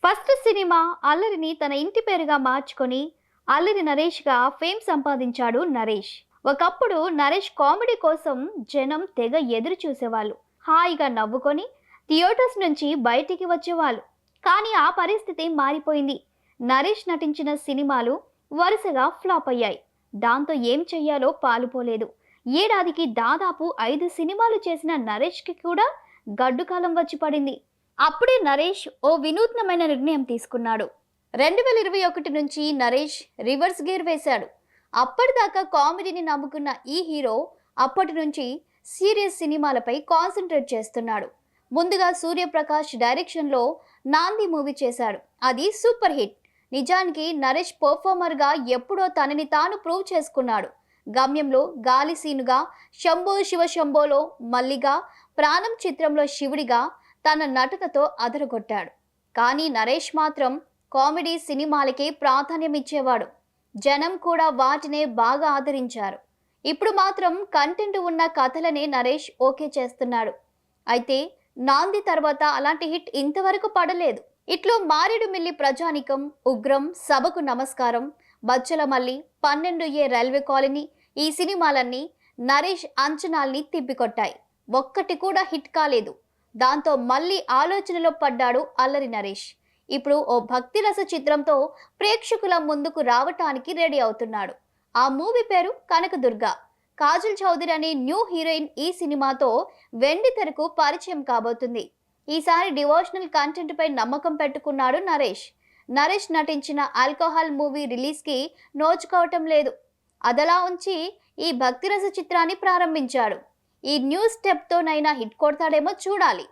First cinema అల్లరిని తన ఇంటి పేరుగా మార్చుకొని అల్లరి నరేష్గా ఫేమ్ సంపాదించాడు నరేష్. ఒకప్పుడు నరేష్ కామెడీ కోసం జనం తెగ ఎదురు చూసేవాళ్ళు. హాయిగా నవ్వుకొని థియేటర్స్ నుంచి బయటికి వచ్చేవాళ్ళు. కానీ ఆ పరిస్థితి మారిపోయింది. నరేష్ నటించిన సినిమాలు వరుసగా ఫ్లాప్ అయ్యాయి. దాంతో ఏం చెయ్యాలో పాలుపోలేదు. ఏడాదికి దాదాపు 5 సినిమాలు చేసిన నరేష్కి కూడా గడ్డుకాలం వచ్చి పడింది. అప్పుడే నరేష్ ఓ వినూత్నమైన నిర్ణయం తీసుకున్నాడు. 2021 నుంచి నరేష్ రివర్స్ గేర్ వేశాడు. అప్పటిదాకా కామెడీని నమ్ముకున్న ఈ హీరో అప్పటి నుంచి సీరియస్ సినిమాలపై కాన్సన్ట్రేట్ చేస్తున్నాడు. ముందుగా సూర్యప్రకాష్ డైరెక్షన్లో నాంది మూవీ చేశాడు. అది సూపర్ హిట్. నిజానికి నరేష్ పర్ఫార్మర్గా ఎప్పుడో తనని తాను ప్రూవ్ చేసుకున్నాడు. గమ్యంలో గాలి సీనుగా, శంభో శివ శంభోలో మల్లిగా, ప్రాణం చిత్రంలో శివుడిగా తన నటనతో అదరగొట్టాడు. కానీ నరేష్ మాత్రం కామెడీ సినిమాలకే ప్రాధాన్యం ఇచ్చేవాడు. జనం కూడా వాటినే బాగా ఆదరించారు. ఇప్పుడు మాత్రం కంటెంట్ ఉన్న కథలనే నరేష్ ఓకే చేస్తున్నాడు. అయితే నాంది తర్వాత అలాంటి హిట్ ఇంతవరకు పడలేదు. ఇట్లో మారేడుమిల్లి ప్రజానికం, ఉగ్రం, సభకు నమస్కారం, బచ్చలమల్లి, 12A రైల్వే కాలనీ ఈ సినిమాలన్నీ నరేష్ అంచనాల్ని తిప్పికొట్టాయి. ఒక్కటి కూడా హిట్ కాలేదు. దాంతో మళ్ళీ ఆలోచనలో పడ్డాడు అల్లరి నరేష్. ఇప్పుడు ఓ భక్తి రస చిత్రంతో ప్రేక్షకుల ముందుకు రావటానికి రెడీ అవుతున్నాడు. ఆ మూవీ పేరు కనకదుర్గ. కాజల్ చౌదరి అనే న్యూ హీరోయిన్ ఈ సినిమాతో వెండి తెరకు పరిచయం కాబోతుంది. ఈసారి డివోషనల్ కంటెంట్ పై నమ్మకం పెట్టుకున్నాడు నరేష్. నరేష్ నటించిన ఆల్కహాల్ మూవీ రిలీజ్కి నోచుకోవటం లేదు. అదలా ఉంచి ఈ భక్తిరస చిత్రాన్ని ప్రారంభించాడు. ఈ న్యూ స్టెప్తోనైనా హిట్ కొడతాడేమో చూడాలి.